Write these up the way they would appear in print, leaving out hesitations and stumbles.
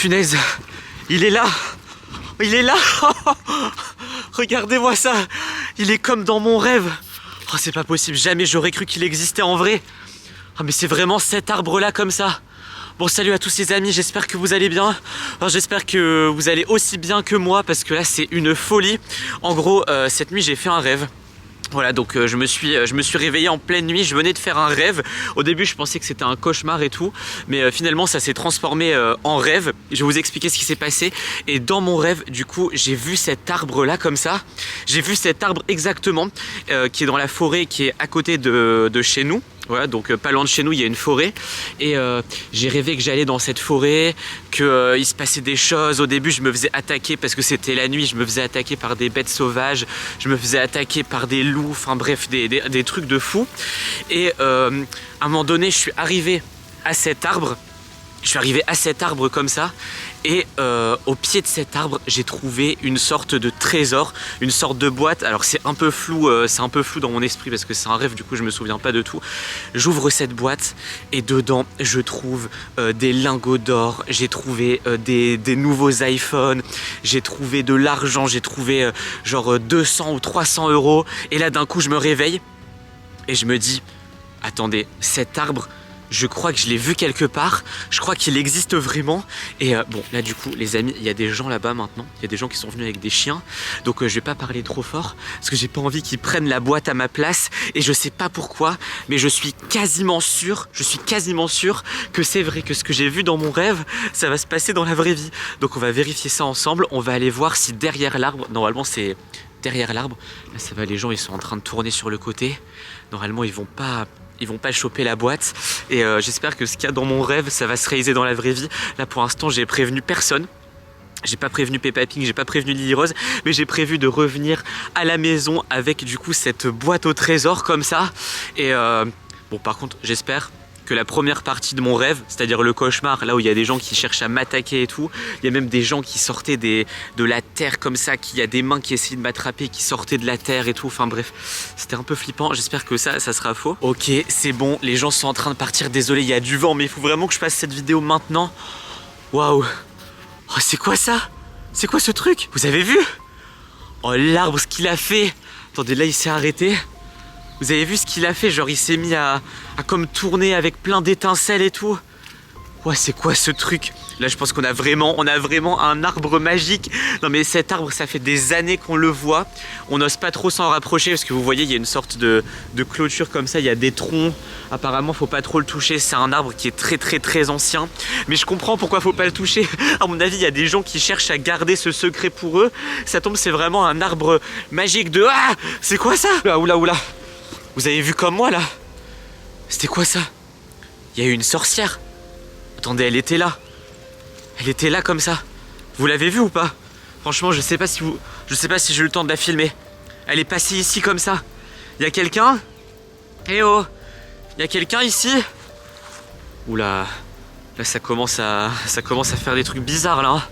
punaise, il est là. Il est là. Regardez-moi ça. Il est comme dans mon rêve. Oh, c'est pas possible, jamais j'aurais cru qu'il existait en vrai. Ah, mais c'est vraiment cet arbre-là comme ça. Bon, salut à tous les amis, j'espère que vous allez bien. Enfin, j'espère que vous allez aussi bien que moi parce que là c'est une folie. En gros, cette nuit j'ai fait un rêve. Voilà, donc je me suis réveillé en pleine nuit, je venais de faire un rêve. Au début je pensais que c'était un cauchemar et tout, mais finalement ça s'est transformé en rêve. Je vais vous expliquer ce qui s'est passé. Et dans mon rêve, du coup, j'ai vu cet arbre là comme ça. J'ai vu cet arbre exactement, qui est dans la forêt, qui est à côté de chez nous. Voilà, donc pas loin de chez nous, il y a une forêt. Et j'ai rêvé que j'allais dans cette forêt, qu'il se passait des choses. Au début, je me faisais attaquer parce que c'était la nuit. Je me faisais attaquer par des bêtes sauvages. Je me faisais attaquer par des loups. Enfin bref, des trucs de fou. Et à un moment donné, je suis arrivé à cet arbre. Je suis arrivé à cet arbre comme ça. Et au pied de cet arbre, j'ai trouvé une sorte de trésor, une sorte de boîte. Alors c'est un peu flou dans mon esprit parce que c'est un rêve, du coup je me souviens pas de tout. J'ouvre cette boîte et dedans je trouve des lingots d'or, j'ai trouvé des nouveaux iPhones, j'ai trouvé de l'argent, j'ai trouvé genre 200 ou 300 euros. Et là d'un coup je me réveille et je me dis, attendez, cet arbre, je crois que je l'ai vu quelque part, je crois qu'il existe vraiment. Et bon, là du coup, les amis, il y a des gens là-bas maintenant, il y a des gens qui sont venus avec des chiens. Donc je vais pas parler trop fort, parce que j'ai pas envie qu'ils prennent la boîte à ma place. Et je sais pas pourquoi, mais je suis quasiment sûr que c'est vrai, que ce que j'ai vu dans mon rêve, ça va se passer dans la vraie vie. Donc on va vérifier ça ensemble, on va aller voir si derrière l'arbre, normalement c'est derrière l'arbre, là ça va, les gens ils sont en train de tourner sur le côté. Normalement ils vont pas choper la boîte. Et j'espère que ce qu'il y a dans mon rêve, ça va se réaliser dans la vraie vie. Là pour l'instant j'ai prévenu personne. J'ai pas prévenu Peppa Pig, j'ai pas prévenu Lily Rose, mais j'ai prévu de revenir à la maison avec du coup cette boîte au trésor comme ça. Et bon, par contre j'espère que la première partie de mon rêve, c'est-à-dire le cauchemar, là où il y a des gens qui cherchent à m'attaquer et tout, il y a même des gens qui sortaient de la terre comme ça, qu'il y a des mains qui essayaient de m'attraper, qui sortaient de la terre et tout, enfin bref, c'était un peu flippant. J'espère que ça sera faux. Ok, c'est bon, les gens sont en train de partir, désolé, il y a du vent, mais il faut vraiment que je fasse cette vidéo maintenant. Waouh. Oh, c'est quoi ça? C'est quoi ce truc? Vous avez vu? Oh, l'arbre, ce qu'il a fait. Attendez, là il s'est arrêté. Vous avez vu ce qu'il a fait? Genre il s'est mis à comme tourner avec plein d'étincelles et tout. Ouais, c'est quoi ce truc? Là je pense qu'on a vraiment un arbre magique. Non mais cet arbre, ça fait des années qu'on le voit. On n'ose pas trop s'en rapprocher parce que vous voyez, il y a une sorte de clôture comme ça. Il y a des troncs. Apparemment faut pas trop le toucher. C'est un arbre qui est très ancien. Mais je comprends pourquoi faut pas le toucher. À mon avis il y a des gens qui cherchent à garder ce secret pour eux. Ça tombe, c'est vraiment un arbre magique de... Ah, c'est quoi ça? Oula. Vous avez vu comme moi là? C'était quoi ça? Il y a eu une sorcière. Attendez, elle était là. Elle était là comme ça. Vous l'avez vue ou pas? Franchement, je sais pas si j'ai eu le temps de la filmer. Elle est passée ici comme ça. Il y a quelqu'un? Eh oh! Il y a quelqu'un ici? Oula. Là ça commence à faire des trucs bizarres là. Hein.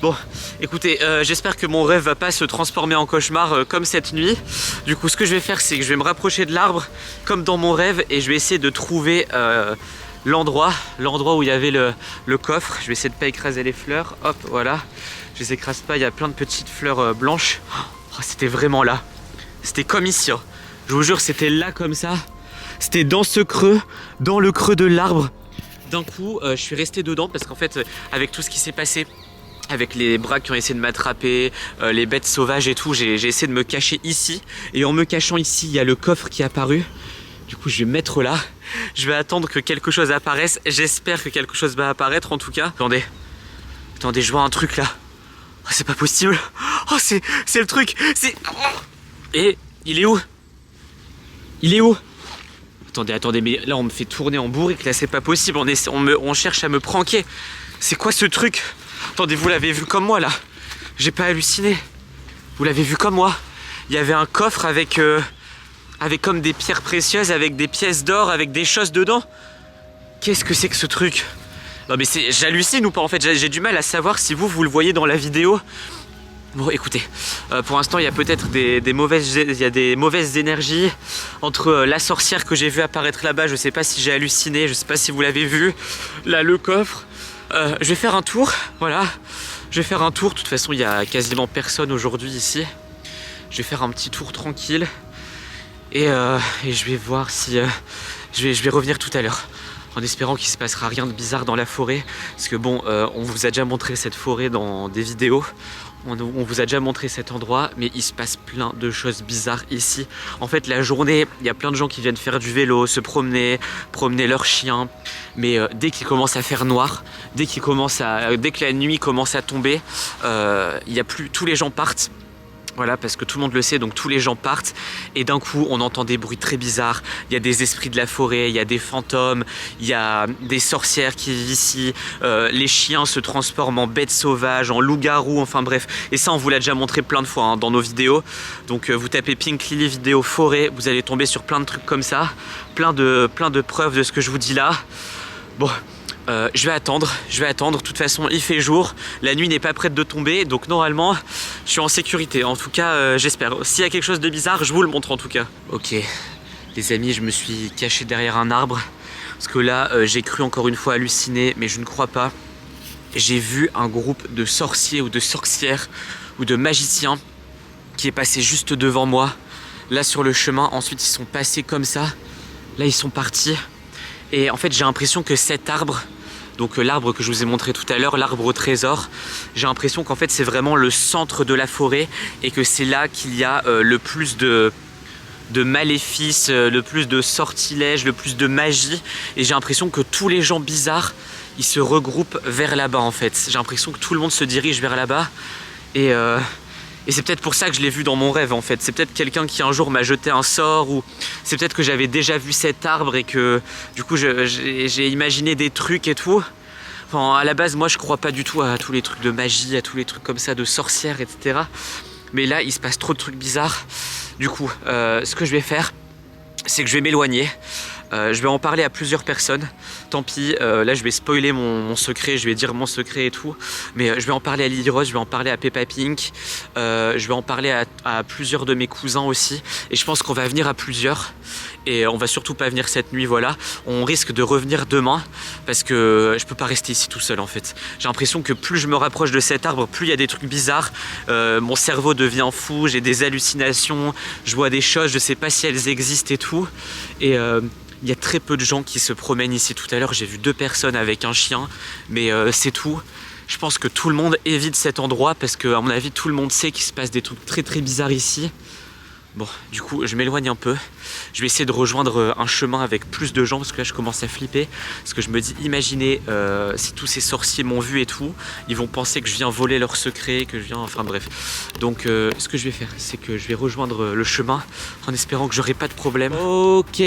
Bon, écoutez, j'espère que mon rêve va pas se transformer en cauchemar comme cette nuit. Du coup, ce que je vais faire, c'est que je vais me rapprocher de l'arbre comme dans mon rêve et je vais essayer de trouver l'endroit où il y avait le coffre. Je vais essayer de pas écraser les fleurs. Hop, voilà. Je les écrase pas, il y a plein de petites fleurs blanches. Oh, c'était vraiment là. C'était comme ici. Hein. Je vous jure, c'était là comme ça. C'était dans ce creux, dans le creux de l'arbre. D'un coup, je suis resté dedans parce qu'en fait, avec tout ce qui s'est passé, avec les bras qui ont essayé de m'attraper, les bêtes sauvages et tout, j'ai essayé de me cacher ici. Et en me cachant ici, il y a le coffre qui est apparu. Du coup, je vais me mettre là. Je vais attendre que quelque chose apparaisse. J'espère que quelque chose va apparaître en tout cas. Attendez, je vois un truc là. Oh, c'est pas possible. Oh, c'est le truc. Et il est où? Attendez, mais là on me fait tourner en bourrique, là c'est pas possible, on cherche à me pranker. C'est quoi ce truc? Attendez, vous l'avez vu comme moi là? J'ai pas halluciné. Vous l'avez vu comme moi? Il y avait un coffre avec comme des pierres précieuses, avec des pièces d'or, avec des choses dedans. Qu'est-ce que c'est que ce truc? Non mais j'hallucine ou pas en fait? J'ai du mal à savoir si vous le voyez dans la vidéo. Bon écoutez, pour l'instant il y a peut-être des mauvaises énergies entre la sorcière que j'ai vue apparaître là-bas, je sais pas si j'ai halluciné, je sais pas si vous l'avez vu, là le coffre, Je vais faire un tour, voilà. Je vais faire un tour, de toute façon il y a quasiment personne aujourd'hui ici. Je vais faire un petit tour tranquille. Et je vais voir si... je vais revenir tout à l'heure. En espérant qu'il ne se passera rien de bizarre dans la forêt. Parce que bon, on vous a déjà montré cette forêt dans des vidéos. On vous a déjà montré cet endroit, mais il se passe plein de choses bizarres ici. En fait, la journée, il y a plein de gens qui viennent faire du vélo, se promener leurs chiens. Mais dès qu'il commence à faire noir, dès que la nuit commence à tomber, il y a plus, tous les gens partent. Voilà, parce que tout le monde le sait, donc tous les gens partent et d'un coup on entend des bruits très bizarres. Il y a des esprits de la forêt, il y a des fantômes, il y a des sorcières qui vivent ici. Les chiens se transforment en bêtes sauvages, en loups-garous, enfin bref. Et ça on vous l'a déjà montré plein de fois hein, dans nos vidéos. Donc vous tapez Pink Lily vidéo forêt, vous allez tomber sur plein de trucs comme ça. Plein de preuves de ce que je vous dis là. Bon. Je vais attendre, de toute façon il fait jour, la nuit n'est pas prête de tomber, donc normalement je suis en sécurité, en tout cas j'espère. S'il y a quelque chose de bizarre, je vous le montre en tout cas. Ok, les amis, je me suis caché derrière un arbre, parce que là j'ai cru encore une fois halluciner, mais je ne crois pas. J'ai vu un groupe de sorciers ou de sorcières ou de magiciens qui est passé juste devant moi, là sur le chemin, ensuite ils sont passés comme ça, là ils sont partis. Et en fait j'ai l'impression que cet arbre, donc l'arbre que je vous ai montré tout à l'heure, l'arbre au trésor, j'ai l'impression qu'en fait c'est vraiment le centre de la forêt et que c'est là qu'il y a le plus de maléfices, le plus de sortilèges, le plus de magie. Et j'ai l'impression que tous les gens bizarres, ils se regroupent vers là-bas en fait. J'ai l'impression que tout le monde se dirige vers là-bas et c'est peut-être pour ça que je l'ai vu dans mon rêve en fait. C'est peut-être quelqu'un qui un jour m'a jeté un sort, ou c'est peut-être que j'avais déjà vu cet arbre et que du coup j'ai imaginé des trucs et tout. Enfin, à la base moi je crois pas du tout à tous les trucs de magie, à tous les trucs comme ça de sorcières, etc. Mais là il se passe trop de trucs bizarres. Du coup ce que je vais faire, c'est que je vais m'éloigner. Je vais en parler à plusieurs personnes. Tant pis, là je vais spoiler mon secret, je vais dire mon secret et tout. Mais je vais en parler à Lily Rose, je vais en parler à Peppa Pink. Je vais en parler à plusieurs de mes cousins aussi. Et je pense qu'on va venir à plusieurs. Et on va surtout pas venir cette nuit, voilà. On risque de revenir demain parce que je peux pas rester ici tout seul en fait. J'ai l'impression que plus je me rapproche de cet arbre, plus il y a des trucs bizarres. Mon cerveau devient fou, j'ai des hallucinations, je vois des choses, je sais pas si elles existent et tout. Et il y a très peu de gens qui se promènent ici. Tout à l'heure j'ai vu 2 personnes avec un chien, mais c'est tout. Je pense que tout le monde évite cet endroit parce que à mon avis tout le monde sait qu'il se passe des trucs très très bizarres ici. Bon, du coup, je m'éloigne un peu. Je vais essayer de rejoindre un chemin avec plus de gens parce que là, je commence à flipper. Parce que je me dis, imaginez si tous ces sorciers m'ont vu et tout, ils vont penser que je viens voler leurs secrets, que je viens... Enfin bref. Donc, ce que je vais faire, c'est que je vais rejoindre le chemin en espérant que j'aurai pas de problème. Ok.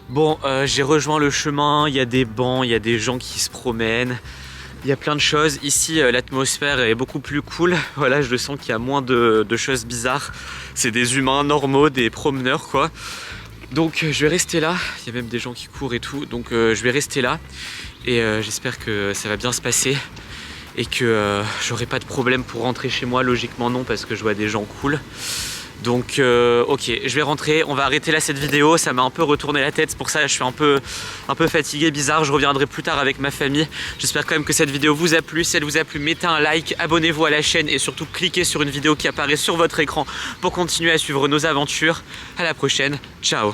Bon, j'ai rejoint le chemin. Il y a des bancs, il y a des gens qui se promènent. Il y a plein de choses. Ici, l'atmosphère est beaucoup plus cool. Voilà, je sens qu'il y a moins de choses bizarres. C'est des humains normaux, des promeneurs, quoi. Donc, je vais rester là. Il y a même des gens qui courent et tout. Donc, je vais rester là. Et j'espère que ça va bien se passer. Et que j'aurai pas de problème pour rentrer chez moi. Logiquement, non, parce que je vois des gens cool. Donc ok, je vais rentrer, on va arrêter là cette vidéo, ça m'a un peu retourné la tête, c'est pour ça que je suis un peu fatigué, bizarre, je reviendrai plus tard avec ma famille. J'espère quand même que cette vidéo vous a plu, si elle vous a plu, mettez un like, abonnez-vous à la chaîne et surtout cliquez sur une vidéo qui apparaît sur votre écran pour continuer à suivre nos aventures. À la prochaine, ciao.